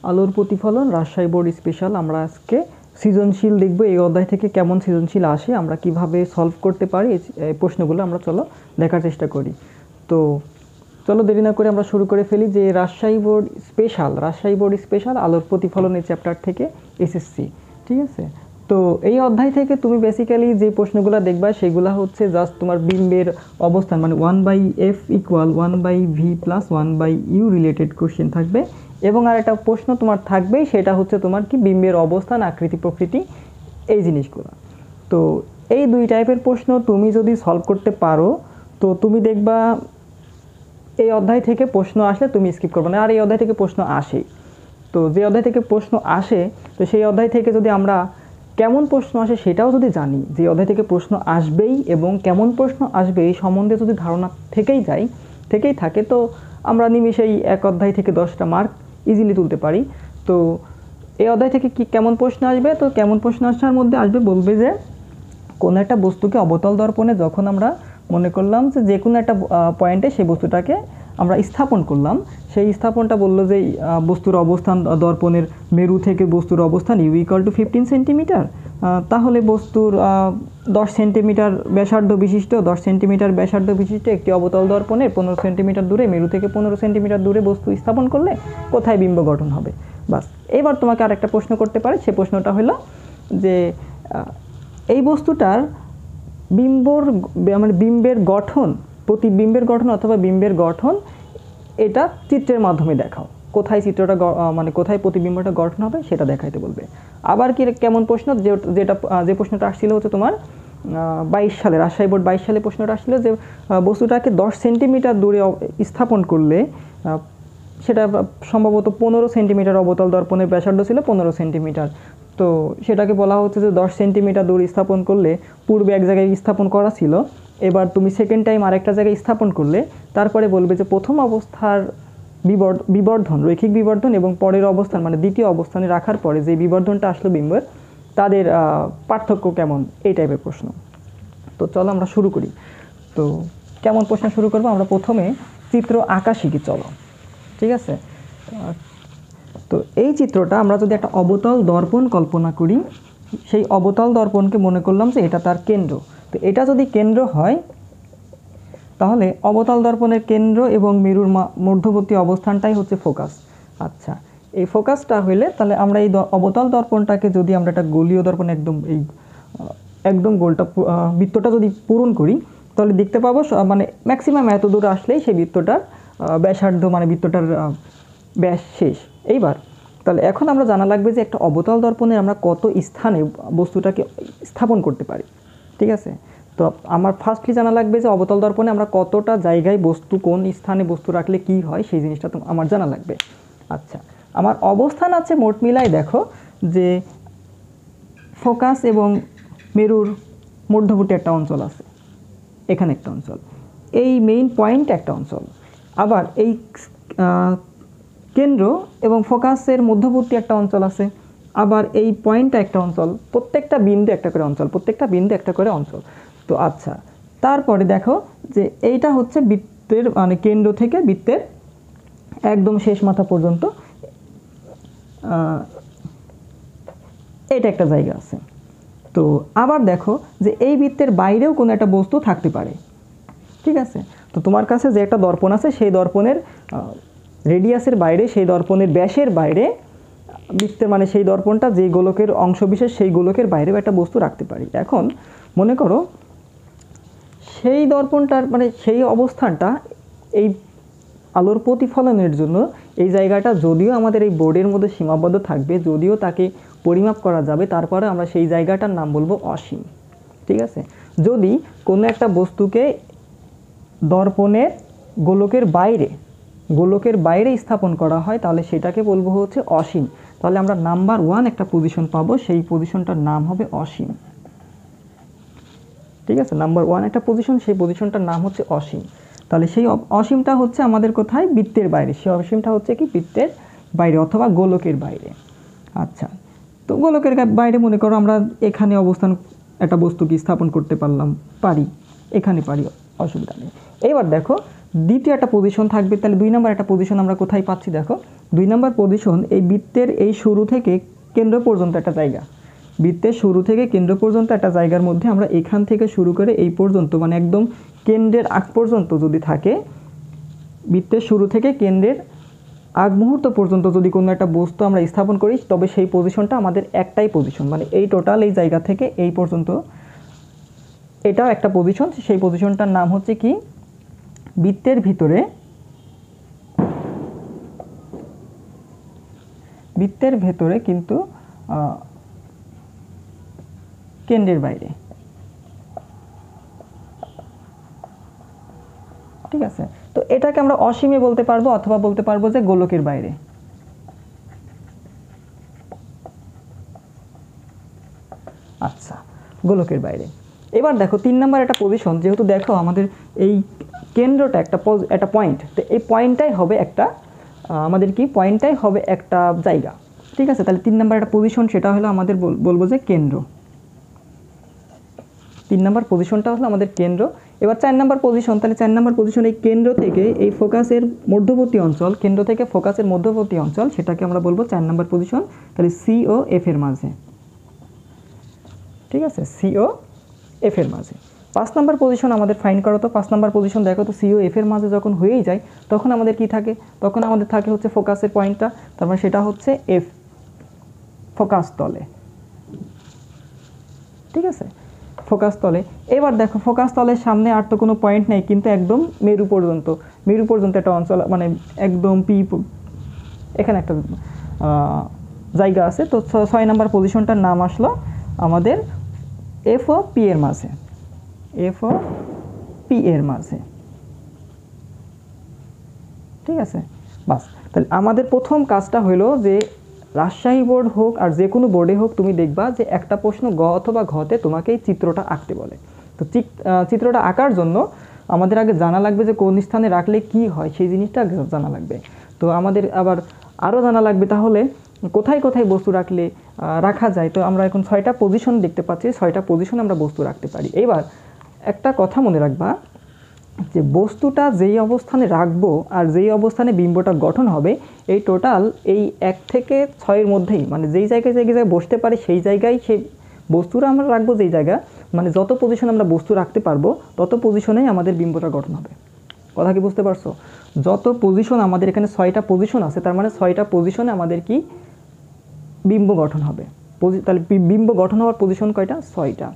আলোর প্রতিফলন Rajshahi board special. আমরা আজকে সৃজনশীল দেখব। এই অধ্যায় থেকে কেমন সৃজনশীল আসে, আমরা কিভাবে সলভ করতে পারি, এই প্রশ্নগুলো আমরা চলো দেখার চেষ্টা করি। তো চলো দেরি না করে আমরা শুরু করে ফেলি যে রাজশাহী বোর্ড স্পেশাল আলোর প্রতিফলন এই চ্যাপ্টার থেকে এসএসসি। ঠিক আছে, তো এই অধ্যায় থেকে তুমি বেসিক্যালি যে প্রশ্নগুলো দেখবা সেগুলো হচ্ছে জাস্ট তোমার বিম্বের অবস্থান, মানে 1/f equal 1/v plus 1/u related question থাকবে। এবং আর একটা প্রশ্ন তোমার থাকবেই, সেটা হচ্ছে তোমার কি বিম্বের অবস্থান, আকৃতি, প্রকৃতি, এই জিনিসগুলো। তো এই দুই টাইপের প্রশ্ন তুমি যদি সলভ করতে পারো তো তুমি দেখবা এই অধ্যায় থেকে প্রশ্ন আসলে তুমি স্কিপ করবে না। আর এই অধ্যায় থেকে প্রশ্ন আসে, তো যে অধ্যায় থেকে প্রশ্ন আসে তো সেই অধ্যায় থেকে যদি আমরা কেমন প্রশ্ন আসে সেটাও যদি জানি, যে অধ্যায় থেকে প্রশ্ন আসবেই এবং কেমন প্রশ্ন আসবে এই সম্বন্ধে যদি ধারণা থেকেই থাকে তো আমরা নিমিষেই এক অধ্যায় থেকে 10টা মার্ক ইজিলি তুলতে পারি। তো এই অধ্যায় থেকে কি কেমন প্রশ্ন আসবে, তো কেমন প্রশ্ন আসার মধ্যে আসবে বলবে যে কোনো একটা বস্তুকে অবতল দর্পণে যখন আমরা মনে করলাম যে কোনো একটা পয়েন্টে সেই বস্তুটাকে আমরা স্থাপন করলাম, সেই স্থাপনটা বললো যে বস্তুর অবস্থান দর্পণের মেরু থেকে বস্তুর অবস্থান ইউ ইকুয়াল টু 15 সেন্টিমিটার। তাহলে বস্তুর 10 সেন্টিমিটার ব্যাসার্ধ বিশিষ্ট একটি অবতল দর্পণের 15 সেন্টিমিটার দূরে, মেরু থেকে 15 সেন্টিমিটার দূরে বস্তু স্থাপন করলে কোথায় বিম্ব গঠন হবে। বাস, এবার তোমাকে আরেকটা প্রশ্ন করতে পারে। সে প্রশ্নটা হলো যে এই বস্তুটার বিম্বের গঠন, প্রতিবিম্বের গঠন অথবা বিম্বের গঠন এটা চিত্রের মাধ্যমে দেখাও। কোথায় চিত্রটা কোথায় প্রতিবিম্বটা গঠন হবে সেটা দেখাইতে বলবে। আবার কি কেমন প্রশ্ন, যে প্রশ্নটা আসছিল হচ্ছে তোমার 22 সালে, রাজশাহী বোর্ড 22 সালে প্রশ্নটা আসছিল যে বস্তুটাকে 10 সেন্টিমিটার দূরে স্থাপন করলে, সেটা সম্ভবত 15 সেন্টিমিটার অবতল দর্পণের ব্যাসার্ধ ছিল 15 সেন্টিমিটার। তো সেটাকে বলা হচ্ছে যে 10 সেন্টিমিটার দূরে স্থাপন করলে, পূর্বে এক জায়গায় স্থাপন করা ছিল, এবার তুমি সেকেন্ড টাইম আরেকটা জায়গায় স্থাপন করলে, তারপরে বলবে যে প্রথম অবস্থার বিবর্ধন, রৈখিক বিবর্ধন এবং পরের অবস্থান মানে দ্বিতীয় অবস্থানে রাখার পরে যে বিবর্ধনটা আসলো বিম্বের, তাদের পার্থক্য কেমন, এই টাইপের প্রশ্ন। তো চলো আমরা শুরু করি। তো কেমন প্রশ্ন শুরু করবো, আমরা প্রথমে চিত্র আঁকা শিখি, চলো। ঠিক আছে, তো এই চিত্রটা আমরা যদি একটা অবতল দর্পণ কল্পনা করি, সেই অবতল দর্পণকে মনে করলাম যে এটা তার কেন্দ্র। তো এটা যদি কেন্দ্র হয় তাহলে অবতল দর্পণের কেন্দ্র এবং মেরুর মধ্যবর্তী অবস্থানটাই হচ্ছে ফোকাস। আচ্ছা, এই ফোকাসটা হইলে তাহলে আমরা এই অবতল দর্পণটাকে যদি আমরা একটা গোলীয় দর্পণ একদম গোলটা বৃত্তটা যদি পূরণ করি তাহলে দেখতে পাবো মানে ম্যাক্সিমাম এত দূর আসলেই সেই বৃত্তটার ব্যাসার্ধ মানে বৃত্তটার ব্যাস শেষ। এইবার তাহলে এখন আমরা জানা লাগবে যে একটা অবতল দর্পণে আমরা কত স্থানে বস্তুটাকে স্থাপন করতে পারি। ঠিক আছে, তো আমার ফার্স্টলি জানা লাগবে যে অবতল দর্পণে আমরা কতটা জায়গায় বস্তু, কোন স্থানে বস্তু রাখলে কি হয় সেই জিনিসটা তো আমার জানা লাগবে। আচ্ছা, আমার অবস্থান আছে মোট মিলাই, দেখো যে ফোকাস এবং মেরুর মধ্যবর্তী একটা অঞ্চল আছে, এখানে একটা অঞ্চল, এই মেইন পয়েন্ট একটা অঞ্চল, আবার এই কেন্দ্র এবং ফোকাসের মধ্যবর্তী একটা অঞ্চল আছে, আবার এই পয়েন্টটা একটা অঞ্চল, প্রত্যেকটা বিন্দু একটা করে অঞ্চল। তো আচ্ছা, তারপরে দেখো যে এইটা হচ্ছে বৃত্তের মানে কেন্দ্র থেকে বৃত্তের একদম শেষ মাথা পর্যন্ত এটা একটা জায়গা আছে। তো আবার দেখো যে এই বৃত্তের বাইরেও কোনো একটা বস্তু থাকতে পারে। ঠিক আছে, তো তোমার কাছে যে একটা দর্পণ আছে সেই দর্পণের রেডিয়াসের বাইরে, সেই দর্পণের ব্যাসের বাইরে বৃত্তের মানে সেই দর্পণটা যে গোলকের অংশবিশেষ সেই গোলকের বাইরেও একটা বস্তু রাখতে পারি। এখন মনে করো সেই দর্পণটার মানে সেই অবস্থানটা এই আলোর প্রতিফলনের জন্য এই জায়গাটা যদিও আমাদের এই বোর্ডের মধ্যে সীমাবদ্ধ থাকবে, যদিও তাকে পরিমাপ করা যাবে, তারপরে আমরা সেই জায়গাটার নাম বলবো অসীম। ঠিক আছে, যদি কোনো একটা বস্তুকে দর্পণের গোলকের বাইরে স্থাপন করা হয় তাহলে সেটাকে বলবো হচ্ছে অসীম। তাহলে আমরা নাম্বার 1 একটা পজিশন পাবো, সেই পজিশনটার নাম হবে অসীম। ঠিক আছে, নাম্বার 1 একটা পজিশন, সেই পজিশনটার নাম হচ্ছে অসীম। তাহলে সেই অসীমটা হচ্ছে আমাদের কোথায়, বৃত্তের বাইরে। সেই অসীমটা হচ্ছে কি বৃত্তের বাইরে অথবা গোলকের বাইরে। আচ্ছা, তো গোলকের বাইরে মনে করো আমরা এখানে অবস্থান একটা বস্তুকে স্থাপন করতে পারি, এখানে পারি, অসুবিধা নেই। এবার দেখো দ্বিতীয় একটা পজিশন থাকবে। তাহলে 2 নাম্বার একটা পজিশন আমরা কোথায় পাচ্ছি দেখো, 2 নাম্বার পজিশন এই বৃত্তের এই শুরু থেকে কেন্দ্র পর্যন্ত একটা জায়গা, বৃত্তের শুরু থেকে কেন্দ্র পর্যন্ত একটা জায়গার মধ্যে আমরা এখান থেকে শুরু করে এই পর্যন্ত মানে একদম কেন্দ্রের আগ পর্যন্ত যদি থাকে, বৃত্তের শুরু থেকে কেন্দ্রের আগ মুহূর্ত পর্যন্ত যদি কোনো একটা বস্তু আমরা স্থাপন করি, তবে সেই পজিশনটা আমাদের একটাই পজিশন, মানে এই টোটাল এই জায়গা থেকে এই পর্যন্ত এটাও একটা পজিশন। সেই পজিশনটার নাম হচ্ছে কি, বৃত্তের ভিতরে, বৃত্তের ভেতরে কিন্তু কেন্দ্রের বাইরে। ঠিক আছে, তো এটাকে আমরা অসীমে বলতে পারবো অথবা বলতে পারবো যে গোলকের বাইরে। আচ্ছা, গোলকের বাইরে। এবার দেখো 3 নাম্বার একটা পজিশন, যেহেতু দেখো আমাদের এই কেন্দ্রটা একটা পয়েন্ট, তো এই পয়েন্টটাই হবে একটা আমাদের কি, পয়েন্টটাই হবে একটা জায়গা। ঠিক আছে, তাহলে 3 নাম্বার একটা পজিশন, সেটা হলো আমাদের বলবো যে কেন্দ্র। 3 নাম্বার পজিশনটা হলো আমাদের কেন্দ্র। এবার 4 নাম্বার পজিশন, তাহলে 4 নাম্বার পজিশন এই কেন্দ্র থেকে এই ফোকাসের মধ্যবর্তী অঞ্চল, কেন্দ্র থেকে ফোকাসের মধ্যবর্তী অঞ্চল, সেটাকে আমরা বলবো 4 নাম্বার পজিশন। তাহলে সি ও এফ এর মাঝে। ঠিক আছে, সি ও এফ এর মাঝে। 5 নাম্বার পজিশন আমাদের ফাইন্ড করো তো। 5 নাম্বার পজিশন দেখো তো, সি ও এফ এর মাঝে যখন হয়েই যায়, তখন আমাদের কি থাকে, তখন আমাদের থাকে হচ্ছে ফোকাসের পয়েন্টটা, তারপরে সেটা হচ্ছে এফ, ফোকাস তলে। ঠিক আছে, ফোকাস তলে। এবার দেখো ফোকাস তলের সামনে আর তো কোনো পয়েন্ট নেই, কিন্তু একদম মেরু পর্যন্ত একটা অঞ্চল, মানে একদম পি, এখানে একটা জায়গা আছে। তো 6 নাম্বার পজিশনটার নাম আসলো আমাদের এফ ও পি এর মাঝে, এফ ও পি এর মাঝে। ঠিক আছে, বাস। তাহলে আমাদের প্রথম কাজটা হলো যে রাজশাহী বোর্ড হোক আর যে কোনো বোর্ডে হোক, তুমি দেখবা যে একটা প্রশ্ন গ অথবা ঘতে তোমাকে এই চিত্রটা আঁকতে বলে। তো চিত্রটা আঁকার জন্য আমাদের আগে জানা লাগবে যে কোন স্থানে রাখলে কি হয়, সেই জিনিসটা জানা লাগবে। তো আমাদের আবার আরও জানা লাগবে তাহলে কোথায় কোথায় বস্তু রাখা যায়। তো আমরা এখন 6টা পজিশন দেখতে পাচ্ছি, 6টা পজিশনে আমরা বস্তু রাখতে পারি। এবার একটা কথা মনে রাখবা, যে বস্তুটা যেই অবস্থানে রাখবো আর যেই অবস্থানে বিম্বটা গঠন হবে, এই টোটাল এই 1 থেকে 6 এর মধ্যেই, মানে যেই জায়গায় বসতে পারে সেই জায়গায় সেই বস্তুটা আমরা রাখবো, যেই জায়গা মানে যত পজিশন আমরা বস্তু রাখতে পারবো তত পজিশনেই আমাদের বিম্বটা গঠন হবে। কথা কি বুঝতে পারছো? যত পজিশন আমাদের এখানে 6টা পজিশন আছে, তার মানে 6টা পজিশনে আমাদের কি বিম্ব গঠন হবে। তাহলে বিম্ব গঠন হওয়ার পজিশন কয়টা? 6টা।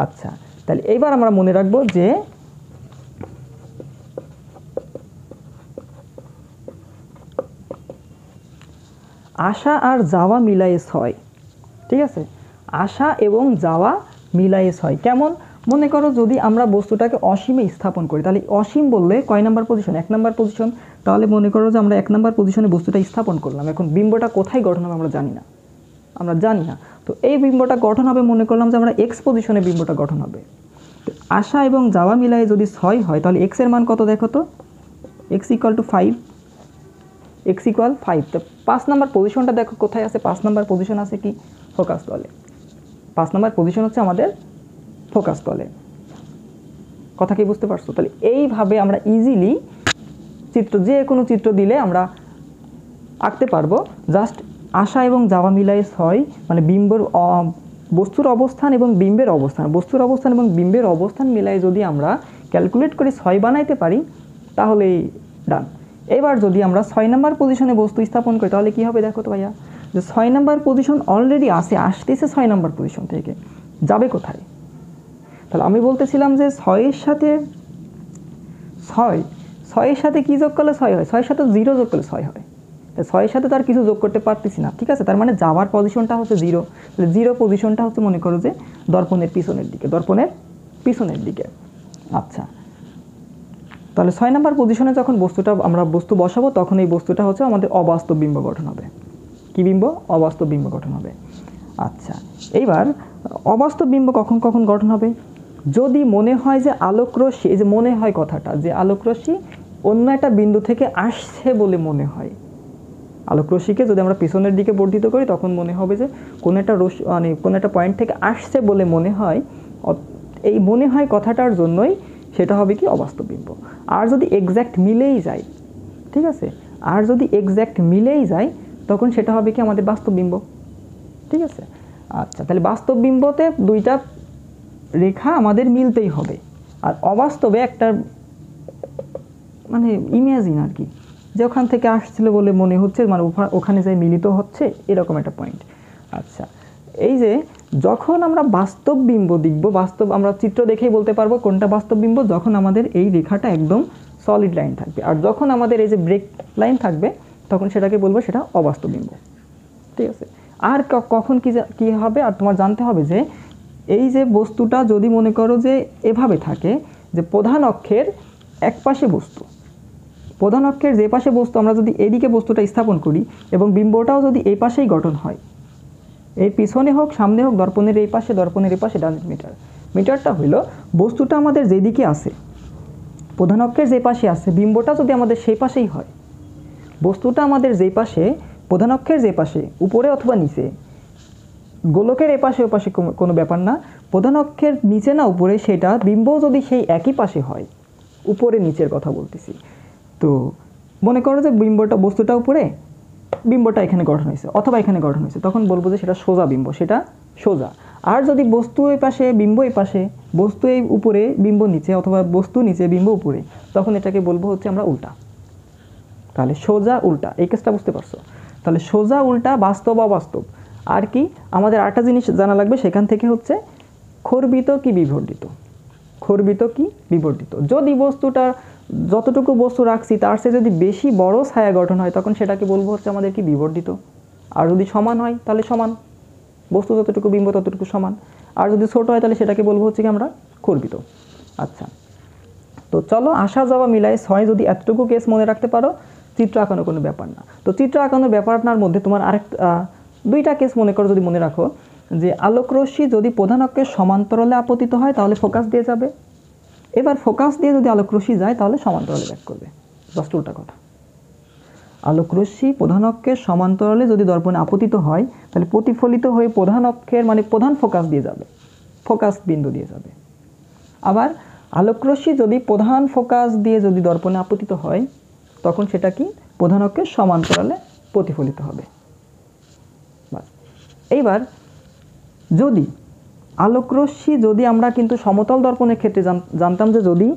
আচ্ছা, তাহলে এইবার আমরা মনে রাখবো যে আসা আর যাওয়া মিলায়ে 6। ঠিক আছে, আসা এবং যাওয়া মিলায়ে 6 কেমন? মনে করো যদি আমরা বস্তুটাকে অসীমে স্থাপন করি, তাহলে অসীম বললে কয় নাম্বার পজিশন? 1 number position. তাহলে মনে করো যে আমরা 1 নাম্বার পজিশনে বস্তুটা স্থাপন করলাম। এখন বিম্বটা কোথায় গঠন হবে আমরা জানি না। তো এই বিম্বটা গঠন হবে, মনে করলাম যে আমরা এক্স পজিশনে বিম্বটা গঠন হবে। তো আসা এবং যাওয়া মিলায়ে যদি 6 হয়, তাহলে এক্স এর মান কত দেখো তো? X equal to 5, x equal 5। তো 5 নাম্বার পজিশনটা দেখো কোথায় আছে? 5 নাম্বার পজিশন আছে কি? ফোকাস তলে। 5 নাম্বার পজিশন হচ্ছে আমাদের ফোকাস তলে। কথা কি বুঝতে পারছো? তাহলে এইভাবে আমরা ইজিলি যে কোনো চিত্র দিলে আমরা আঁকতে পারবো। জাস্ট আসা এবং যাওয়া মিলায়ে 6, মানে বস্তুর অবস্থান এবং বিম্বের অবস্থান মিলায়ে যদি আমরা ক্যালকুলেট করে 6 বানাইতে পারি, তাহলেই ডান। এবার যদি আমরা 6 নাম্বার পজিশনে বস্তু স্থাপন করি, তাহলে কি হবে দেখো তো ভাইয়া, যে 6 নাম্বার পজিশন অলরেডি আসতেছে 6 নাম্বার পজিশন থেকে, যাবে কোথায়? তাহলে আমি বলতেছিলাম যে 6 এর সাথে কি যোগ করলে 6 হয়? 6 এর সাথে 0 যোগ করলে 6 হয়। 6 এর সাথে তো আর কিছু যোগ করতে পারতেছি না। ঠিক আছে, তার মানে যাওয়ার পজিশনটা হচ্ছে 0। তাহলে 0 পজিশনটা হচ্ছে মনে করো যে দর্পণের পিছনের দিকে। আচ্ছা, তাহলে 6 নাম্বার পজিশনে যখন আমরা বস্তু বসাবো, তখন এই বস্তুটা হচ্ছে আমাদের অবাস্তব বিম্ব গঠন হবে। কি বিম্ব? অবাস্তব বিম্ব গঠন হবে। আচ্ছা, এইবার অবাস্তব বিম্ব কখন গঠন হবে? যদি মনে হয় যে আলোকরশ্মি, এই যে মনে হয় কথাটা, যে আলোকরশ্মি অন্য একটা বিন্দু থেকে আসছে বলে মনে হয়। আলোকরশ্মিকে যদি আমরা পিছনের দিকে বর্ধিত করি, তখন মনে হবে যে কোনো একটা পয়েন্ট থেকে আসছে বলে মনে হয়। এই মনে হয় কথাটার জন্যই সেটা হবে কি অবাস্তব বিম্ব। আর যদি এক্স্যাক্ট মিলেই যায়, ঠিক আছে, আর যদি এক্স্যাক্ট মিলেই যায় তখন সেটা হবে কি আমাদের বাস্তব বিম্ব। ঠিক আছে, আচ্ছা, তাহলে বাস্তব বিম্বতে দুইটা রেখা আমাদের মিলতেই হবে, আর অবাস্তবে একটা মানে ইমাজিন আর কি, যে ওখান থেকে আসছিল বলে মনে হচ্ছে, মানে ওখানে যাই মিলিত হচ্ছে, এরকম একটা পয়েন্ট। আচ্ছা, এই যে যখন আমরা বাস্তব বিম্ব দেখব, বাস্তব আমরা চিত্র দেখেই বলতে পারবো কোনটা বাস্তব বিম্ব, যখন আমাদের এই রেখাটা একদম সলিড লাইন থাকবে, আর যখন আমাদের এই যে ব্রেক লাইন থাকবে তখন সেটাকে বলবো সেটা অবাস্তব বিম্ব। ঠিক আছে, আর কখন কি হবে, আর তোমার জানতে হবে যে এই যে বস্তুটা যদি মনে করো যে এভাবে থাকে, যে প্রধান অক্ষের এক পাশে বস্তু, প্রধান অক্ষের যে পাশে বস্তু আমরা যদি এদিকে বস্তুটা স্থাপন করি এবং বিম্বটাও যদি এই পাশেই গঠন হয়, এই পিছনে হোক সামনে হোক, দর্পণের এই পাশে দর্পণের এই পাশে, ডান মিটার, মিটারটা হইল বস্তুটা আমাদের যেদিকে আছে, প্রধান অক্ষের যে পাশে আছে, বিম্বটা যদি আমাদের সেই পাশেই হয়, বস্তুটা আমাদের যেই পাশে, প্রধান অক্ষের যে পাশে, উপরে অথবা নিচে, গোলকের এ পাশে ও পাশে কোনো ব্যাপার না, প্রধান অক্ষের নিচে না উপরে, সেটা বিম্ব যদি সেই একই পাশে হয়, উপরে নিচের কথা বলতেছি, তো মনে করো যে বিম্বটা, বস্তুটা উপরে, বিম্বটা এখানে গঠন হয়েছে অথবা এখানে গঠন হয়েছে, তখন বলবো যে সেটা সোজা বিম্ব, সেটা সোজা। আর যদি বস্তু এই পাশে, বিম্ব এই পাশে, বস্তু এই উপরে, বিম্ব নিচে, অথবা বস্তু নিচে, বিম্ব উপরে, তখন এটাকে বলবো হচ্ছে আমরা উল্টা। তাহলে সোজা উল্টা, এই কেসটা বুঝতে পারছো? তাহলে সোজা উল্টা, বাস্তব অবাস্তব। আর কি আমাদের আরেকটা জিনিস জানা লাগবে সেখান থেকে হচ্ছে খর্বিত কি বিবর্ধিত, খর্বিত কি বিবর্ধিত। যদি বস্তুটা যতটুকু বস্তু রাখছি তার চেয়ে যদি বেশি বড় ছায়া গঠন হয় তখন সেটাকে বলবো হচ্ছে আমাদের কি বিবর্ধিত। আর যদি সমান হয় তাহলে সমান, বস্তু যতটুকু বিম্ব ততটুকু সমান। আর যদি ছোট হয় তাহলে সেটাকে বলবো হচ্ছে কি আমরা খর্বিত। আচ্ছা, তো চলো আসা যাওয়া মিলাই 6 যদি এতটুকু কেস মনে রাখতে পারো, চিত্র আঁকানো কোনো ব্যাপার না। তো চিত্র আঁকানোর ব্যাপারটার মধ্যে তোমার দুইটা কেস মনে করো যদি মনে রাখো, যে আলোকরশ্মি যদি প্রধান অক্ষের সমান্তরালে আপতিত হয় তাহলে ফোকাস দিয়ে যাবে, এবার ফোকাস দিয়ে যদি আলোকরশ্মি যায় তাহলে সমান্তরালে ব্যাক করবে, জাস্ট উল্টা কথা। আলোকরশ্মি প্রধান অক্ষের সমান্তরালে যদি দর্পণে আপতিত হয় তাহলে প্রতিফলিত হয়ে প্রধান অক্ষের মানে প্রধান ফোকাস দিয়ে যাবে, ফোকাস বিন্দু দিয়ে যাবে। আবার আলোকরশ্মি যদি প্রধান ফোকাস দিয়ে যদি দর্পণে আপতিত হয় তখন সেটা কি প্রধান অক্ষের সমান্তরালে প্রতিফলিত হবে। এইবার যদি আলোকরশ্মি যদি আমরা কিন্তু সমতল দর্পণের ক্ষেত্রে জানতাম যে যদি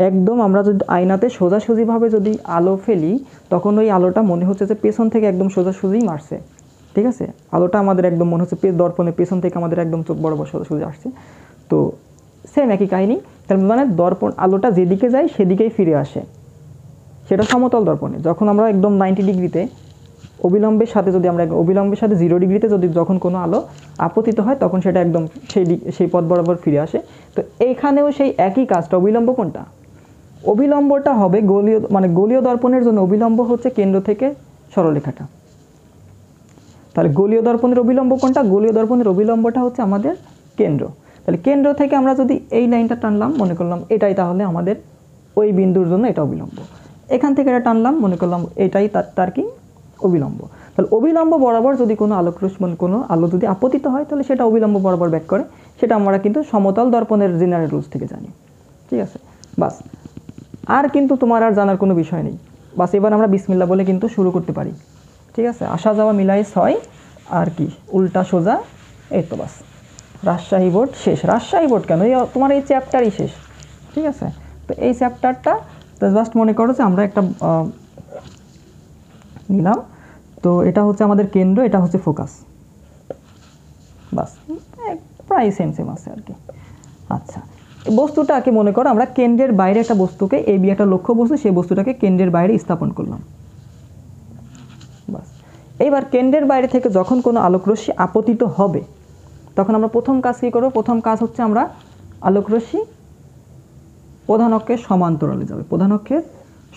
একদম আমরা যদি আয়নাতে সোজাসুজিভাবে যদি আলো ফেলি তখন ওই আলোটা মনে হচ্ছে যে পেছন থেকে একদম সোজাসুজিই মারছে। ঠিক আছে, আলোটা আমাদের একদম মনে হচ্ছে দর্পণের পেছন থেকে আমাদের একদম চোখ বরাবর সোজাসুজি আসছে। তো সেম একই কাহিনী, তার মানে দর্পণ আলোটা যেদিকে যায় সেদিকেই ফিরে আসে, সেটা সমতল দর্পণে। যখন আমরা একদম 90 ডিগ্রিতে অবিলম্বের সাথে যদি আমরা অবিলম্বের সাথে 0 ডিগ্রিতে যদি যখন কোনো আলো আপতিত হয় তখন সেটা একদম সেই পথ বরাবর ফিরে আসে। তো এইখানেও সেই একই কাজটা, অবিলম্ব কোনটা, অবিলম্বটা হবে গোলীয়, মানে গোলীয় দর্পণের জন্য অবিলম্ব হচ্ছে কেন্দ্র থেকে সরলরেখাটা। তাহলে গোলীয় দর্পণের অবিলম্ব কোনটা, গোলীয় দর্পণের অবিলম্বটা হচ্ছে আমাদের কেন্দ্র। তাহলে কেন্দ্র থেকে আমরা যদি এই লাইনটা টানলাম, মনে করলাম এটাই তাহলে আমাদের ওই বিন্দুর জন্য এটা অবিলম্ব, এখান থেকে এটা টানলাম, মনে করলাম এটাই তার কি অবিলম্ব। তাহলে অবিলম্ব বরাবর যদি কোনো আলোকরশ্মি কোনো আলো যদি আপতিত হয় তাহলে সেটা অবিলম্ব বরাবর ব্যাক করে, সেটা আমরা কিন্তু সমতল দর্পণের জেনারেল রুলস থেকে জানি। ঠিক আছে, বাস, আর কিন্তু তোমার আর জানার কোনো বিষয় নেই। বাস এবার আমরা বিসমিল্লাহ বলে কিন্তু শুরু করতে পারি। ঠিক আছে, আসা যাওয়া মিলাই 6 আর কি উল্টা সোজা, এই তো বাস, রাজশাহী বোর্ড শেষ। রাজশাহী বোর্ড কেন, এই তোমার এই চ্যাপ্টারই শেষ। ঠিক আছে, তো এই চ্যাপ্টারটা জাস্ট মনে করো যে আমরা একটা নিলাম, তো এটা হচ্ছে আমাদের কেন্দ্র, এটা হচ্ছে ফোকাস, বাস প্রায় সেম আছে আর কি। আচ্ছা, বস্তুটাকে মনে করো আমরা কেন্দ্রের বাইরে একটা বস্তুকে, এ বি একটা লক্ষ্য বস্তু, সেই বস্তুটাকে কেন্দ্রের বাইরে স্থাপন করলাম। বাস, এইবার কেন্দ্রের বাইরে থেকে যখন কোনো আলোকরশ্মি আপতিত হবে তখন আমরা প্রথম কাজ কী করবো, প্রথম কাজ হচ্ছে আমরা আলোকরশ্মি প্রধান অক্ষের সমান্তরালে যাবে, প্রধান অক্ষের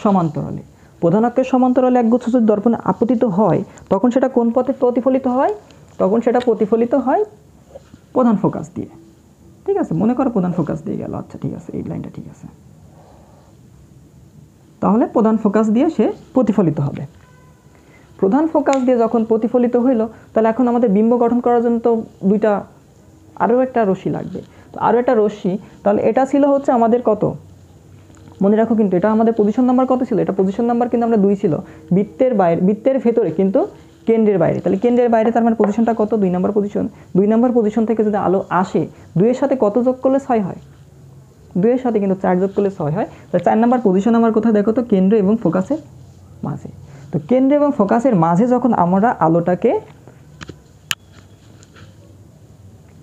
সমান্তরালে, প্রধান অক্ষের সমান্তরালে একগুচ্ছ যদি দর্পণে আপতিত হয় তখন সেটা কোন পথে প্রতিফলিত হয়, তখন সেটা প্রতিফলিত হয় প্রধান ফোকাস দিয়ে। ঠিক আছে, মনে করো প্রধান ফোকাস দিয়ে গেল, আচ্ছা ঠিক আছে, এই লাইনটা ঠিক আছে, তাহলে প্রধান ফোকাস দিয়ে সে প্রতিফলিত হবে। প্রধান ফোকাস দিয়ে যখন প্রতিফলিত হইল তাহলে এখন আমাদের বিম্ব গঠন করার জন্য তো আরও একটা রশ্মি লাগবে। তো আরও একটা রশ্মি, তাহলে এটা ছিল হচ্ছে আমাদের কত মনে রাখো কিন্তু এটা আমাদের পজিশন নাম্বার কত ছিল, এটা পজিশন নাম্বার কিন্তু আমরা 2 ছিল, বৃত্তের বাইরে, বৃত্তের ভেতরে কিন্তু কেন্দ্রের বাইরে, তাহলে কেন্দ্রের বাইরে তার মানে পজিশনটা কত, 2 নম্বর পজিশন। 2 নম্বর পজিশন থেকে যদি আলো আসে, 2 এর সাথে কত যোগ করলে 6 হয়, 2 এর সাথে কিন্তু 4 যোগ করলে 6 হয়। তাহলে 4 নম্বর পজিশন আমার কোথায় দেখো তো, কেন্দ্র এবং ফোকাসের মাঝে। তো কেন্দ্র এবং ফোকাসের মাঝে যখন আমরা আলোটাকে,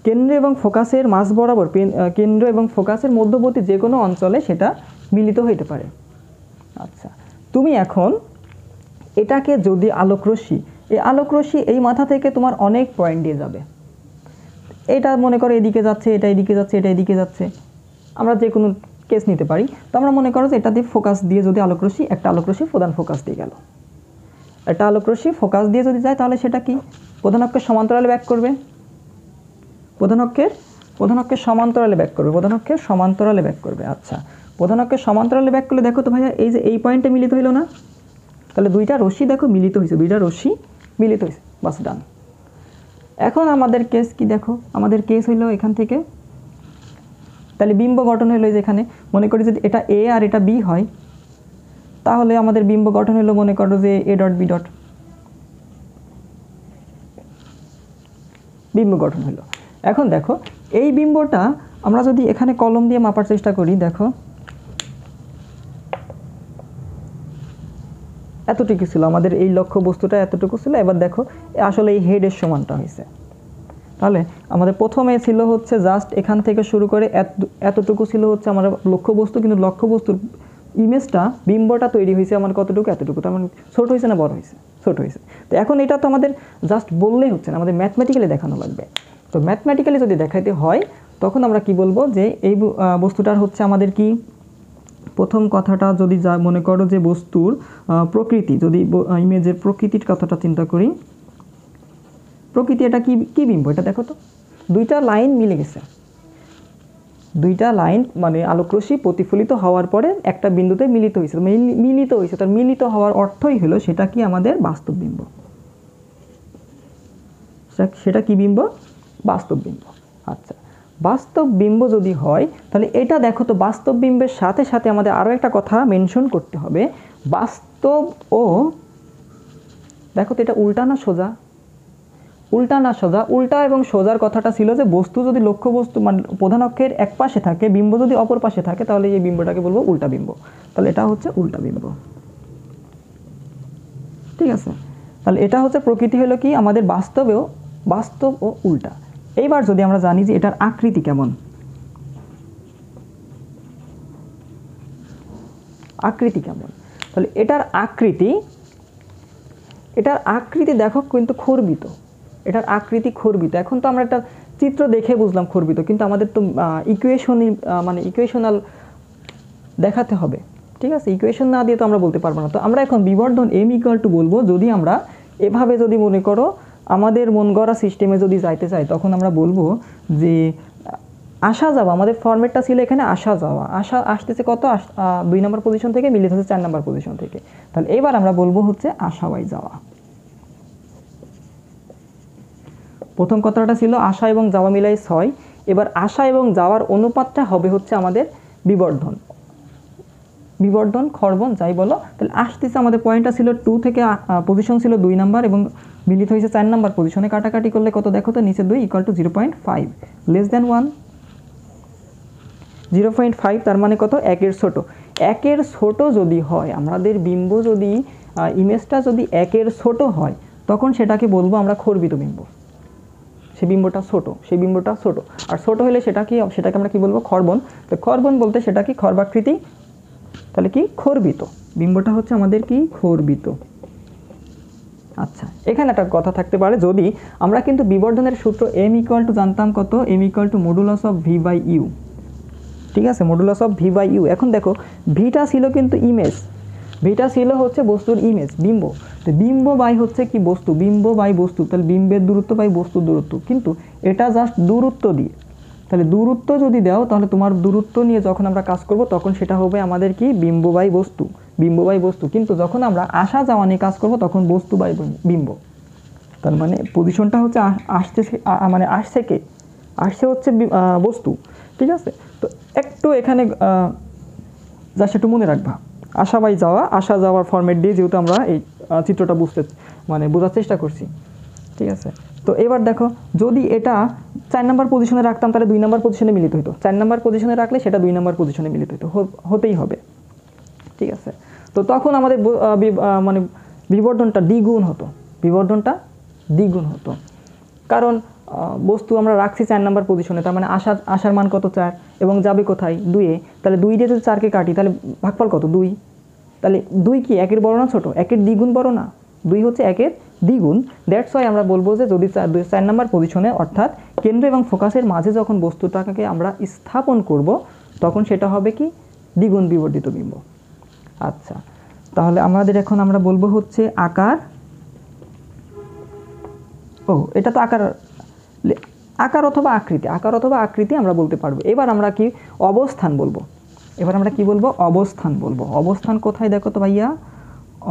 কেন্দ্র এবং ফোকাসের মাঝ বরাবর, কেন্দ্র এবং ফোকাসের মধ্যবর্তী যে কোনো অঞ্চলে সেটা মিলিত হইতে পারে। আচ্ছা, তুমি এখন এটাকে যদি আলোকরশ্মি, এই আলোকরশ্মি এই মাথা থেকে তোমার অনেক পয়েন্ট দিয়ে যাবে, এটা মনে করো এদিকে যাচ্ছে, এটা এদিকে যাচ্ছে, এটা এদিকে যাচ্ছে, আমরা যে কোনো কেস নিতে পারি। তো আমরা মনে করো যে এটা দিয়ে ফোকাস দিয়ে যদি আলোকরশ্মি, একটা আলোকরশ্মি প্রধান ফোকাস দিয়ে গেল, একটা আলোকরশ্মি ফোকাস দিয়ে যদি যায় তাহলে সেটা কি প্রধান অক্ষের সমান্তরালে ব্যাক করবে, প্রধান অক্ষের সমান্তরালে ব্যাক করবে, প্রধান অক্ষের সমান্তরালে ব্যাক করবে। আচ্ছা, প্রধান অক্ষের সমান্তরালে ব্যাক করলে দেখো তো ভাইয়া এই যে এই পয়েন্টে মিলিত হইল না, তাহলে দুইটা রশ্মি দেখো মিলিত হয়েছে, দুইটা রশ্মি মিলিত হয়েছে, বাস ডান। এখন আমাদের কেস কি দেখো, আমাদের কেস হইলো এখান থেকে, তাহলে বিম্ব গঠন হলো যেখানে, মনে করি যদি এটা এ আর এটা বি হয়, তাহলে আমাদের বিম্ব গঠন হলো মনে করো যে এ ডট বি ডট, বিম্ব গঠন হলো। এখন দেখো এই বিম্বটা আমরা যদি এখানে কলম দিয়ে মাপার চেষ্টা করি, দেখো এতটুকু ছিল আমাদের এই লক্ষ্য বস্তুটা, এতটুকু ছিল। এবার দেখো আসলে এই হেডের সমানটা হয়েছে, তাহলে আমাদের প্রথমে ছিল হচ্ছে জাস্ট এখান থেকে শুরু করে এতটুকু ছিল হচ্ছে আমার লক্ষ্য বস্তু, কিন্তু লক্ষ্য বস্তুর ইমেজটা, বিম্বটা তৈরি হয়েছে আমার কতটুকু, এতটুকু, তার মানে ছোট হয়েছে না বড় হয়েছে, ছোট হয়েছে। তো এখন এটা তো আমাদের জাস্ট বললেই হচ্ছে না, আমাদের ম্যাথমেটিক্যালি দেখানো লাগবে। তো ম্যাথমেটিক্যালি যদি দেখাইতে হয় তখন আমরা কি বলবো যে এই বস্তুটার হচ্ছে আমাদের কি, প্রথম কথাটা যদি যা মনে করো যে বস্তুর প্রকৃতি, যদি ইমেজের প্রকৃতির কথাটা চিন্তা করি, প্রকৃতি এটা কি বিম্ব, এটা দেখো তো দুইটা লাইন মিলে গেছে, দুইটা লাইন মানে আলোকরশ্মি প্রতিফলিত হওয়ার পরে একটা বিন্দুতে মিলিত হয়েছে, মিলিত হয়েছে, তার মিলিত হওয়ার অর্থই হলো সেটা কি আমাদের বাস্তব বিম্ব, সেটা কি বিম্ব, বাস্তব বিম্ব। আচ্ছা, বাস্তব বিম্ব যদি হয় তাহলে এটা দেখো তো, বাস্তব বিম্বের সাথে সাথে আমাদের আরও একটা কথা মেনশন করতে হবে, বাস্তব ও, দেখো তো এটা উল্টা না সোজা, উল্টা না সোজা, উল্টা এবং সোজার কথাটা ছিল যে বস্তু যদি লক্ষ্য বস্তু মানে প্রধান অক্ষের এক পাশে থাকে, বিম্ব যদি অপর পাশে থাকে, তাহলে এই বিম্বটাকে বলবো উল্টা বিম্ব, তাহলে এটা হচ্ছে উল্টা বিম্ব, ঠিক আছে। তাহলে এটা হচ্ছে প্রকৃতি হলো কি আমাদের বাস্তবেও, বাস্তব ও উল্টা। এইবার যদি আমরা জানি যে এটার আকৃতি কেমন, আকৃতি কেমন, তাহলে এটার আকৃতি দেখো কিন্তু খর্বিত, এটার আকৃতি খর্বিত। এখন তো আমরা একটা চিত্র দেখে বুঝলাম খর্বিত, কিন্তু আমাদের তো ইকুয়েশনই মানে ইকুয়েশনাল দেখাতে হবে, ঠিক আছে, ইকুয়েশন না দিয়ে তো আমরা বলতে পারবো না। তো আমরা এখন বিবর্ধন এম ইকুয়াল টু বলবো যদি আমরা এভাবে যদি মনে করো আমাদের মন গড়া সিস্টেমে যদি যাইতে চাই, তখন আমরা বলবো যে আসা যাওয়া, আমাদের ফরম্যাটটা ছিল এখানে আসা যাওয়া, আসা আসতেছে কত 2 নম্বর পজিশন থেকে, মিলিত হচ্ছে 4 নম্বর পজিশন থেকে, তাহলে এবার আমরা বলবো হচ্ছে আসা বাই যাওয়া। প্রথম কথাটা ছিল আসা এবং যাওয়া মিলাই 6, এবার আসা এবং যাওয়ার অনুপাতটা হবে হচ্ছে আমাদের বিবর্ধন, বিবর্ধন খর্বন যাই বলো। তাহলে আসতেছে আমাদের পয়েন্টটা ছিল 2 থেকে, পজিশন ছিল 2 নাম্বার এবং মিলিত হয়েছে 4 নাম্বার পজিশনে, কাটাকাটি করলে কত দেখো তো, নিচে 2 ইকুয়াল টু 0.5 লেস দ্যান 1, 0.5 তার মানে কত, 1-এর ছোট। 1-এর ছোট যদি হয়, আমাদের বিম্ব যদি ইমেজটা যদি 1-এর ছোট হয়, তখন সেটাকে বলবো আমরা খর্বিত বিম্ব, সেই বিম্বটা ছোট, সেই বিম্বটা ছোট। আর ছোট হলে সেটা কি, সেটাকে আমরা কি বলবো, খর্বন। তো খর্বন বলতে সেটা কি, খর্বাকৃতি, তাহলে কি খর্বিত, বিম্বটা হচ্ছে আমাদের কি খর্বিত। আচ্ছা, এখানে একটা কথা থাকতে পারে, যদি আমরা কিন্তু বিবর্ধনের সূত্র এম ইকুয়াল টু জানতাম কত, M equal to modulus of V by U, ঠিক আছে, modulus of V by U. এখন দেখো ভিটা ছিল কিন্তু ইমেজ, ভিটা ছিল হচ্ছে বস্তুর ইমেজ, বিম্ব, তো বিম্ব বাই হচ্ছে কি বস্তু, বিম্ব বাই বস্তু, তাহলে বিম্বের দূরত্ব বাই বস্তুর দূরত্ব, কিন্তু এটা জাস্ট দূরত্ব দিয়ে, তাহলে দূরত্ব যদি দাও তাহলে তোমার দূরত্ব নিয়ে যখন আমরা কাজ করব তখন সেটা হবে আমাদের কি বিম্ব বাই বস্তু, বিম্ব বাই বস্তু। কিন্তু যখন আমরা আসা যাওয়া নিয়ে কাজ করব তখন বস্তু বাই বিম্ব, তার মানে পজিশনটা হচ্ছে আসতেছে, মানে আসছে হচ্ছে বস্তু, ঠিক আছে। তো একটু এখানে জাস্ট একটু মনে রাখবা, আসা বাই যাওয়া, আসা যাওয়ার ফরম্যাট দিয়ে যেহেতু আমরা এই চিত্রটা বোঝার চেষ্টা করছি, ঠিক আছে। তো এবার দেখো, যদি এটা 4 নাম্বার পজিশনে রাখতাম তাহলে 2 নাম্বার পজিশনে মিলিত হতো, 4 নাম্বার পজিশনে রাখলে সেটা 2 নাম্বার পজিশনে মিলিত হতো, হতেই হবে, ঠিক আছে। তো তখন আমাদের মানে বিবর্ধনটা দ্বিগুণ হতো, কারণ বস্তু আমরা রাখছি 4 নাম্বার পজিশনে, তার মানে আসার মান কত 4 এবং যাবে কোথায় 2-এ, তাহলে 2 দিয়ে যদি 4কে কাটি তাহলে ভাগফল কত 2, তাহলে 2 কি 1-এর বড় না ছোট, 1-এর দ্বিগুণ বড় না, 2 হচ্ছে 1-এর দ্বিগুণ। দ্যাটস ওয়াই আমরা বলবো যে যদি 4 নাম্বার পজিশনে অর্থাৎ কেন্দ্র এবং ফোকাসের মাঝে যখন বস্তুটাকে আমরা স্থাপন করব তখন সেটা হবে কি দ্বিগুণ বিবর্ধিত বিম্ব। আচ্ছা, তাহলে এখন আমরা বলবো হচ্ছে আকার, এটা তো আকার অথবা আকৃতি আমরা বলতে পারবো। এবার আমরা কি অবস্থান বলবো, অবস্থান কোথায় দেখো তো ভাইয়া,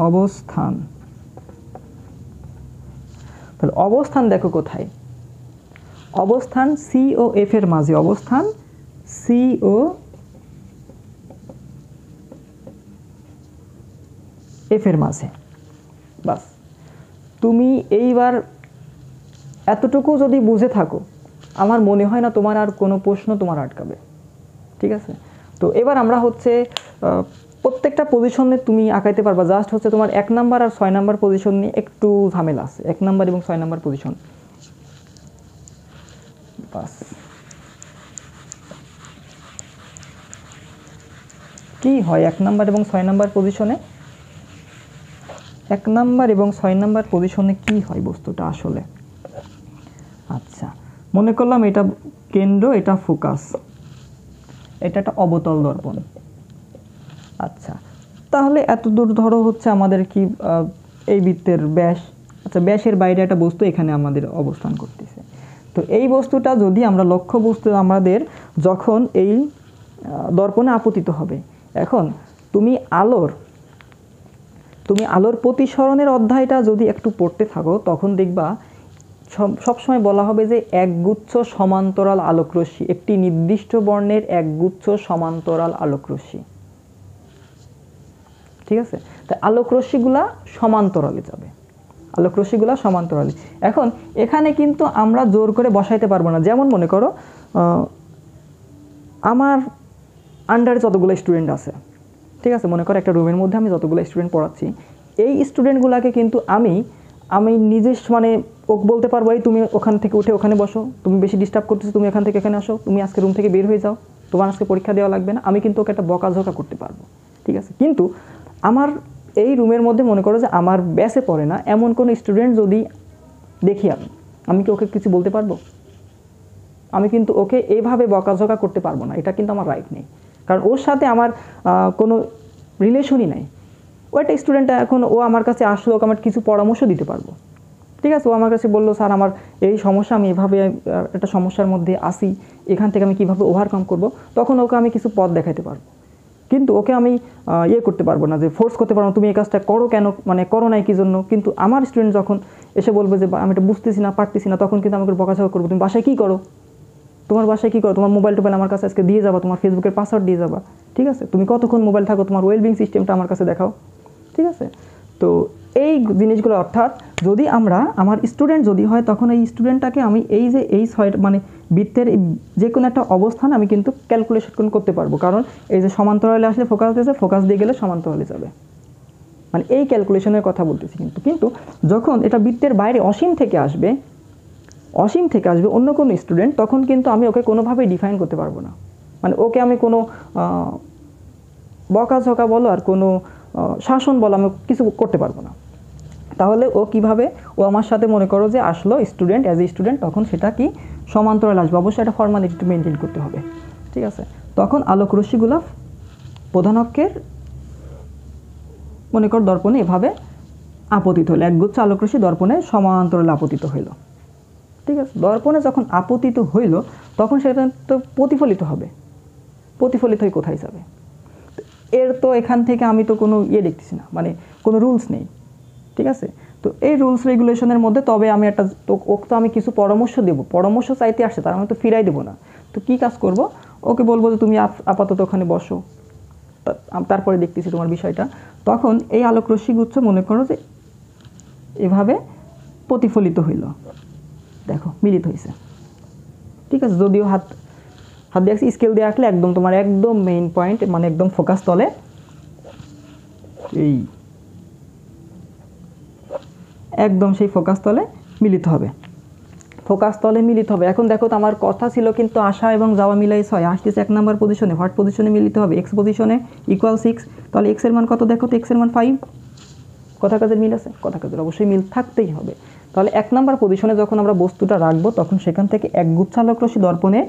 অবস্থান, তাহলে অবস্থান দেখো কোথায়, অবস্থান সি ও এফ এর মাঝে, অবস্থান সি ও এফ এর মাঝে। বাস, তুমি এইবার এতটুকু যদি বুঝে থাকো আমার মনে হয় না তোমার আর কোনো প্রশ্ন তোমার আটকাবে, ঠিক আছে। তো এবার আমরা হচ্ছে প্রত্যেকটা পজিশনে তুমি আঁকাইতে পারবা, জাস্ট হচ্ছে তোমার 1 নাম্বার আর 6 নাম্বার পজিশন নিয়ে একটু ঝামেলা আছে, 1 নাম্বার এবং 6 নাম্বার পজিশন। বাস, কি হয় 1 নাম্বার এবং 6 নাম্বার পজিশনে, 1 নাম্বার এবং 6 নাম্বার পজিশনে কি হয় বস্তুটা আসলে। আচ্ছা, মনে করলাম এটা কেন্দ্র, এটা ফোকাস, এটা একটা অবতল দর্পণ। আচ্ছা, তাহলে এত দূর ধরো হচ্ছে আমাদের কি এই বৃত্তের ব্যাস, আচ্ছা ব্যাসের বাইরে একটা বস্তু এখানে আমাদের অবস্থান করতেছে। তো এই বস্তুটা যদি আমরা লক্ষ্য বস্তু আমাদের যখন এই দর্পণে আপতিত হবে, এখন তুমি আলোর প্রতিসরণের অধ্যায়টা যদি একটু পড়তে থাকো তখন দেখবা সবসময় বলা হবে যে একগুচ্ছ সমান্তরাল আলোকরশ্মি, একটি নির্দিষ্ট বর্ণের একগুচ্ছ সমান্তরাল আলোকরশ্মি, ঠিক আছে। তাই আলোকরশ্মিগুলা সমান্তরালে যাবে, এখন এখানে কিন্তু আমরা জোর করে বসাইতে পারবো না। যেমন মনে করো আমার আন্ডারে যতগুলো স্টুডেন্ট আছে, ঠিক আছে, মনে করো একটা রুমের মধ্যে আমি যতগুলো স্টুডেন্ট পড়াচ্ছি, এই স্টুডেন্টগুলোকে কিন্তু আমি নিজস্ব মানে ওকে বলতে পারবো এই তুমি ওখান থেকে উঠে ওখানে বসো, তুমি বেশি ডিস্টার্ব করতেছো, তুমি এখান থেকে এখানে আসো, তুমি আজকে রুম থেকে বের হয়ে যাও, তোমার আজকে পরীক্ষা দেওয়া লাগবে না, আমি কিন্তু ওকে একটা বকাঝকা করতে পারবো, ঠিক আছে। কিন্তু আমার এই রুমের মধ্যে মনে করো যে আমার ব্যাসে পড়ে না এমন কোনো স্টুডেন্ট যদি দেখি আমি কি ওকে কিছু বলতে পারবো? আমি কিন্তু ওকে এইভাবে বকাঝকা করতে পারবো না, এটা কিন্তু আমার রাইট নেই, কারণ ওর সাথে আমার কোনো রিলেশনই নাই। ও একটা স্টুডেন্ট, এখন ও আমার কাছে আসলো, ওকে আমার কিছু পরামর্শ দিতে পারবো, ঠিক আছে। ও আমার কাছে বললো স্যার আমার এই সমস্যা, আমি এভাবে একটা সমস্যার মধ্যে আসি, এখান থেকে আমি কীভাবে ওভারকাম করব, তখন ওকে আমি কিছু পথ দেখাতে পারবো। কিন্তু ওকে আমি করতে পারবো না, যে ফোর্স করতে পারবো না তুমি এই কাজটা করো কেন, মানে করো নাই কী জন্য। কিন্তু আমার স্টুডেন্ট যখন এসে বলবে যে আমি এটা বুঝতেছি না, পারতেছি না, তখন কিন্তু আমাকে বকাঝকা করবো, তুমি বাসায় কী করো, তোমার মোবাইল টোবাইল আমার কাছে আজকে দিয়ে যাবা, তোমার ফেসবুকের পাসওয়ার্ড দিয়ে যাবা, ঠিক আছে, তুমি কতক্ষণ মোবাইল থাকো, তোমার ওয়েলবিং সিস্টেমটা আমার কাছে দেখাও, ঠিক আছে। তো এই জিনিসগুলো, অর্থাৎ যদি আমার স্টুডেন্ট যদি হয় তখন এই স্টুডেন্টটাকে আমি এই যে এই মানে বৃত্তের যে কোনো একটা অবস্থান আমি কিন্তু ক্যালকুলেশন করতে পারবো, কারণ এই যে সমান্তরালে আসলে ফোকাস দিয়েছে, ফোকাস দিয়ে গেলে সমান্তরালে যাবে, মানে এই ক্যালকুলেশনের কথা বলতেছি। কিন্তু যখন এটা বৃত্তের বাইরে অসীম থেকে আসবে অন্য কোনো স্টুডেন্ট, তখন কিন্তু আমি ওকে কোনোভাবেই ডিফাইন করতে পারবো না, মানে ওকে আমি কোনো বকাঝকা বলো আর কোনো শাসন বলো আমি কিছু করতে পারবো না। তাহলে ও কিভাবে, ও আমার সাথে মনে করো যে আসলো স্টুডেন্ট, অ্যাজ এ স্টুডেন্ট, তখন সেটা কি সমান্তরাল আসবে, অবশ্যই একটা ফর্মালিটি মেনটেন করতে হবে, ঠিক আছে। তখন আলোক রশ্মিগুলো প্রধান অক্ষের মনে কর দর্পণে এভাবে আপতিত হলো, একগুচ্ছ আলোক রশ্মি দর্পণে সমান্তরালে আপতিত হইল, ঠিক আছে। দর্পণে যখন আপতিত হইল তখন সেটা তো প্রতিফলিত হবে, প্রতিফলিত হয়ে কোথায় যাবে, এর তো এখান থেকে আমি তো কোনো দেখতেছি না, মানে কোনো রুলস নেই, ঠিক আছে। তো এই রুলস রেগুলেশনের মধ্যে তবে আমি একটা ওকে তো আমি কিছু পরামর্শ দেবো, পরামর্শ চাইতে আসছে তার আমি তো ফিরাই দেবো না। তো কি কাজ করব, ওকে বলবো যে তুমি আপাতত ওখানে বসো, তারপরে দেখতেছি তোমার বিষয়টা। তখন এই আলোক রশ্মিগুচ্ছ মনে করো যে এভাবে প্রতিফলিত হইল, দেখো মিলিত হয়েছে, ঠিক আছে। যদিও হাত দিয়ে স্কেল দিয়ে রাখলে একদম তোমার একদম মেইন পয়েন্ট মানে একদম ফোকাস তলে এই একদম সেই ফোকাস তলে মিলিত হবে, ফোকাস তলে মিলিত হবে। এখন দেখো তো আমার কথা ছিল কিন্তু আসা এবং যাওয়া মিলাই 6, আসতেছে 1 নাম্বার পজিশনে, হোয়াট পজিশনে মিলিত হবে, এক্স পজিশনে ইকুয়াল 6, তাহলে এক্স এর মান কত দেখো তো, এক্স এর মান 5। কথা কাজের মিল আছে, কথা কাজের অবশ্যই মিল থাকতেই হবে। তাহলে 1 নাম্বার পজিশনে যখন আমরা বস্তুটা রাখবো তখন সেখান থেকে একগুচ্ছ আলোকরশ্মি দর্পণে,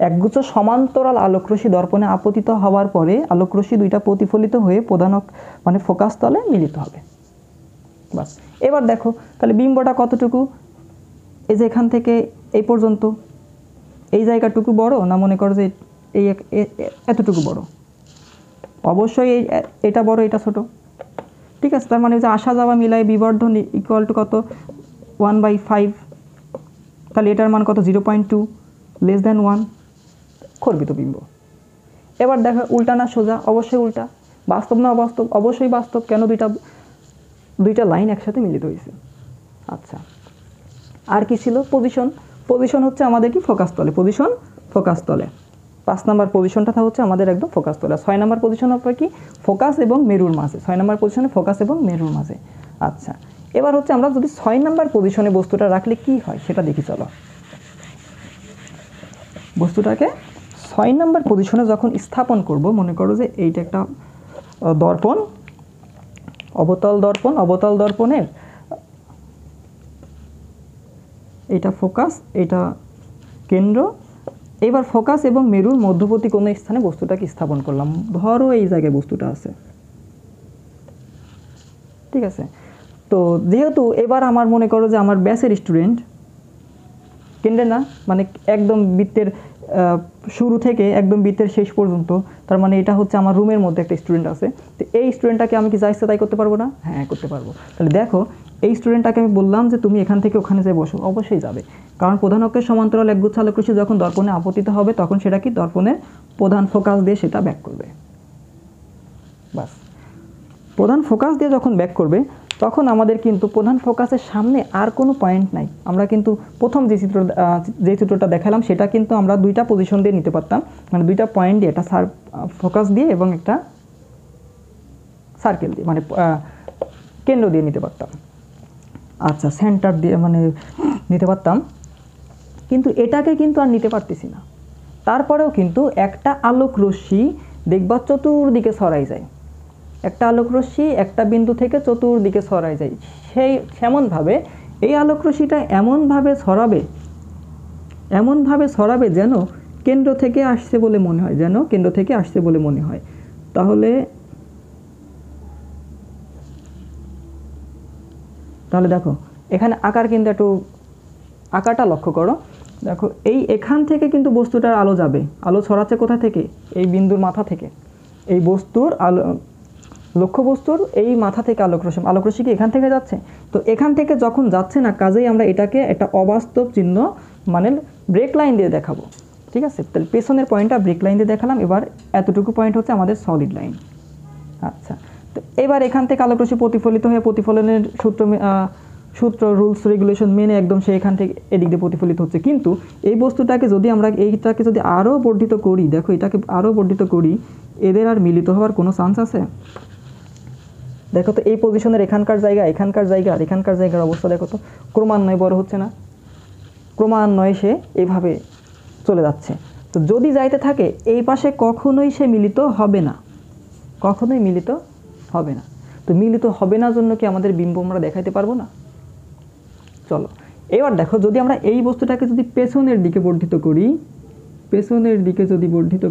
একগুচ্ছ সমান্তরাল আলোকরশ্মি দর্পণে আপতিত হওয়ার পরে আলোকরশ্মি দুইটা প্রতিফলিত হয়ে প্রধান মানে ফোকাস তলে মিলিত হবে। বাস, এবার দেখো তাহলে বিম্বটা কতটুকু, এই যে এখান থেকে এই পর্যন্ত এই জায়গাটুকু বড় না মনে করো যে এই এতটুকু বড়, অবশ্যই এটা বড় এটা ছোট, ঠিক আছে। তার মানে যে আসা যাওয়া মিলাই বিবর্ধন ইকুয়াল টু কত 1/5, তাহলে এটার মান কত 0.2 লেস দ্যান 1, করবিত বিম্ব। এবার দেখো উল্টা না সোজা, অবশ্যই উল্টা, বাস্তব না অবাস্তব, অবশ্যই বাস্তব, কেন দুইটা লাইন একসাথে মিলিত হয়েছে। আচ্ছা, আর কি ছিল, পজিশন হচ্ছে আমাদের কি ফোকাস তলে, পজিশন ফোকাস তলে। 5 নাম্বার পজিশনটা হচ্ছে আমাদের একদম ফোকাস তলে। 6 নাম্বার পজিশন হবে কি ফোকাস এবং মেরুর মাঝে, 6 নাম্বার পজিশনে ফোকাস এবং মেরুর মাঝে। আচ্ছা, এবার হচ্ছে আমরা যদি 6 নাম্বার পজিশনে বস্তুটা রাখলে কি হয় সেটা দেখি চলো। বস্তুটাকে 6 নাম্বার পজিশনে যখন স্থাপন করব, মনে করো যে এইটা একটা দর্পণ, অবতল দর্পণের এটা ফোকাস, এটা কেন্দ্র। এবার ফোকাস এবং মেরুর মধ্যবর্তী কোনো স্থানে বস্তুটাকে স্থাপন করলাম, ধরো এই জায়গায় বস্তুটা আছে, ঠিক আছে। তো যেহেতু এবার আমার মনে করো যে আমার ব্যাচের স্টুডেন্ট কেন্দ্রে না, মানে একদম বৃত্তের শুরু থেকে একদম বৃত্তের শেষ পর্যন্ত, তার মানে এটা হচ্ছে আমার রুমের মধ্যে একটা স্টুডেন্ট আছে। তো এই স্টুডেন্টটাকে আমি কি যা ইচ্ছা তাই করতে পারবো না? হ্যাঁ করতে পারবো। তাহলে দেখো এই স্টুডেন্টটাকে আমি বললাম যে তুমি এখান থেকে ওখানে যেয়ে বসো, অবশ্যই যাবে, কারণ প্রধান অক্ষের সমান্তরাল একগুচ্ছ আলোকরশ্মি যখন দর্পণে আপতিত হবে তখন সেটা কি দর্পণের প্রধান ফোকাস দিয়ে সেটা ব্যাক করবে। বাস, প্রধান ফোকাস দিয়ে যখন ব্যাক করবে তখন আমাদের কিন্তু প্রধান ফোকাসের সামনে আর কোনো পয়েন্ট নাই। আমরা কিন্তু প্রথম যে চিত্রটা দেখালাম সেটা কিন্তু আমরা দুইটা পজিশন দিয়ে নিতে পারতাম, মানে দুইটা পয়েন্ট দিয়ে, একটা ফোকাস দিয়ে এবং একটা সার্কেল দিয়ে, মানে কেন্দ্র দিয়ে নিতে পারতাম। আচ্ছা, সেন্টার দিয়ে মানে নিতে পারতাম, কিন্তু এটাকে কিন্তু আর নিতে পারতেছি না। তারপরেও কিন্তু একটা আলোক রশ্মি দেখবা চতুর্দিকে ছড়াই যায়, একটা আলোক রশ্মি একটা বিন্দু থেকে চতুর্দিকে ছড়াই যায়, সেমনভাবে এই আলোক রশ্মিটা এমনভাবে ছড়াবে যেন কেন্দ্র থেকে আসছে বলে মনে হয়, তাহলে দেখো এখানে আকার কিন্তু একটু আকারটা লক্ষ্য করো, দেখো এখান থেকে কিন্তু বস্তুটার আলো যাবে, আলো ছড়াচ্ছে কোথা থেকে, এই বিন্দুর মাথা থেকে, এই বস্তুর লক্ষ্য বস্তুর এই মাথা থেকে আলোক রশ্মি কি এখান থেকে যাচ্ছে। তো এখান থেকে যখন যাচ্ছে না, কাজেই আমরা এটাকে একটা অবাস্তব চিহ্ন মানে ব্রেক লাইন দিয়ে দেখাবো, ঠিক আছে। তাহলে পেছনের পয়েন্টটা ব্রেক লাইন দিয়ে দেখালাম, এবার এতটুকু পয়েন্ট হচ্ছে আমাদের সলিড লাইন। আচ্ছা, তো এবার এখান থেকে আলোক রশ্মি প্রতিফলিত হয়ে প্রতিফলনের সূত্র রুলস রেগুলেশন মেনে একদম সে এখান থেকে এদিক দিয়ে প্রতিফলিত হচ্ছে। কিন্তু এই বস্তুটাকে যদি আমরা এইটাকে যদি আরও বর্ধিত করি, দেখো এটাকে আরও বর্ধিত করি, এদের আর মিলিত হওয়ার কোনো চান্স আছে? দেখো তো এই পজিশনের এখানকার জায়গা আর এখানকার জায়গার অবস্থা দেখো তো, ক্রমান্বয়ে বড় হচ্ছে না, ক্রমান্বয়ে সে এইভাবে চলে যাচ্ছে। তো যদি যাইতে থাকে এই পাশে কখনোই সে মিলিত হবে না, তো মিলিত হবে না জন্য কি আমাদের বিম্ব আমরা দেখাইতে পারবো না? চলো এবার দেখো, যদি আমরা এই বস্তুটাকে যদি পেছনের দিকে বর্ধিত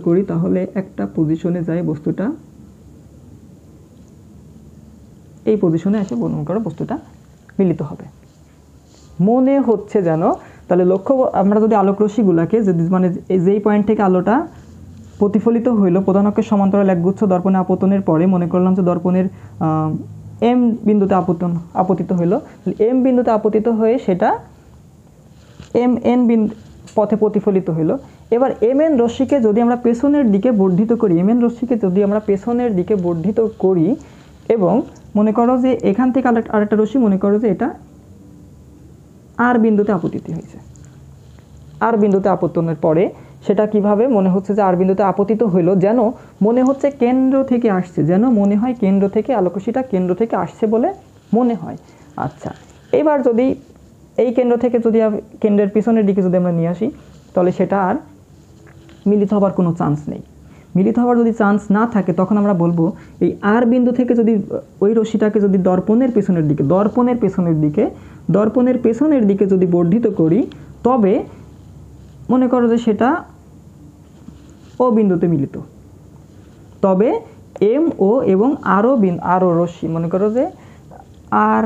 করি তাহলে একটা পজিশনে যায় বস্তুটা, এই পজিশনে এসে মনে করো বস্তুটা মিলিত হবে মনে হচ্ছে যেন। তাহলে লক্ষ্য, আমরা যদি আলোক রশ্মিগুলাকে যদি মানে যেই পয়েন্ট থেকে আলোটা প্রতিফলিত হইলো প্রধান অক্ষের সমান্তরাল একগুচ্ছ দর্পণে আপতনের পরে, মনে করলাম যে দর্পণের এম বিন্দুতে আপতিত হইলো, এম বিন্দুতে আপতিত হয়ে সেটা এম এন পথে প্রতিফলিত হইলো। এবার এম এন রশ্মিকে যদি আমরা পেছনের দিকে বর্ধিত করি, এম এন রশ্মিকে যদি আমরা পেছনের দিকে বর্ধিত করি এবং মনে করো যে এখান থেকে আরেকটা রশ্মি, মনে করো যে এটা আর বিন্দুতে আপতিত হয়েছে, আর বিন্দুতে আপতনের পরে সেটা কিভাবে মনে হচ্ছে যে আর বিন্দুতে আপতিত হইল, যেন মনে হচ্ছে কেন্দ্র থেকে আসছে, যেন মনে হয় কেন্দ্র থেকে আলোকরশ্মিটা কেন্দ্র থেকে আসছে বলে মনে হয়। আচ্ছা, এবার যদি এই কেন্দ্র থেকে যদি কেন্দ্রের পিছনের দিকে যদি আমরা নিয়ে আসি, তাহলে সেটা আর মিলিত হবার কোনো চান্স নেই। মিলিত হওয়ার যদি চান্স না থাকে তখন আমরা বলবো এই আর বিন্দু থেকে যদি ওই রশ্মিটাকে যদি দর্পণের পেছনের দিকে যদি বর্ধিত করি, তবে মনে করো যে সেটা ও বিন্দুতে মিলিত, তবে এম ও এবং আরও রশ্মি, মনে করো যে আর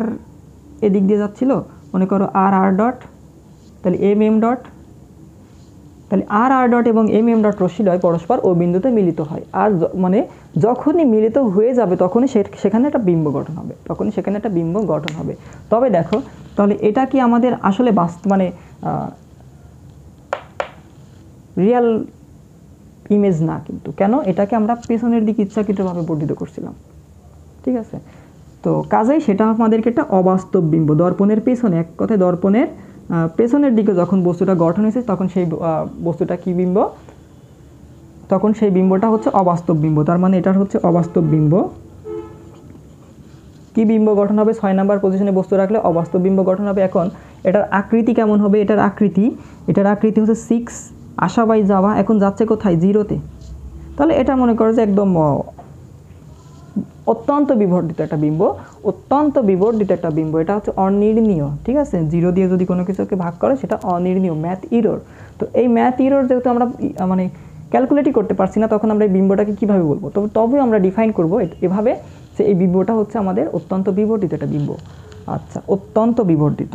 এদিক দিয়ে যাচ্ছিল, মনে করো আর ডট, তাহলে এম ডট, তাহলে আর ডট এবং এম ডট রশ্মিদ্বয় পরস্পর ও বিন্দুতে মিলিত হয়। আর মানে যখনই মিলিত হয়ে যাবে তখনই সেখানে একটা বিম্ব গঠন হবে, তবে দেখো তাহলে এটা কি আমাদের আসলে মানে রিয়াল ইমেজ না, কিন্তু কেন, এটাকে আমরা পেছনের দিকে ইচ্ছাকৃতভাবে বর্ধিত করছিলাম, ঠিক আছে। তো কাজেই সেটা আমাদেরকে একটা অবাস্তব বিম্ব, দর্পণের পেছনে, এক কথায় দর্পণের পেছনের দিকে যখন বস্তুটা গঠন হয়েছে তখন সেই বস্তুটা কি বিম্ব, তখন সেই বিম্বটা হচ্ছে অবাস্তব বিম্ব। তার মানে এটার হচ্ছে অবাস্তব বিম্ব। কি বিম্ব গঠন হবে? 6 নাম্বার পজিশনে বস্তু রাখলে অবাস্তব বিম্ব গঠন হবে। এখন এটার আকৃতি কেমন হবে? এটার আকৃতি হচ্ছে 6 আসা বাই যাওয়া, এখন যাচ্ছে কোথায়? 0-তে। তাহলে এটা মনে করো যে একদম অত্যন্ত বিবর্ধিত একটা বিম্ব, এটা হচ্ছে অনির্ণীয়, ঠিক আছে। 0 দিয়ে যদি কোনো কিছুকে ভাগ করে সেটা অনির্ণীয়, ম্যাথ ইরর। তো এই ম্যাথ ইরর যেহেতু আমরা মানে ক্যালকুলেটই করতে পারছি না, তখন আমরা এই বিম্বটাকে কীভাবে বলবো? তবে আমরা ডিফাইন করবো এভাবে যে এই বিম্বটা হচ্ছে আমাদের অত্যন্ত বিবর্ধিত একটা বিম্ব। আচ্ছা, অত্যন্ত বিবর্ধিত।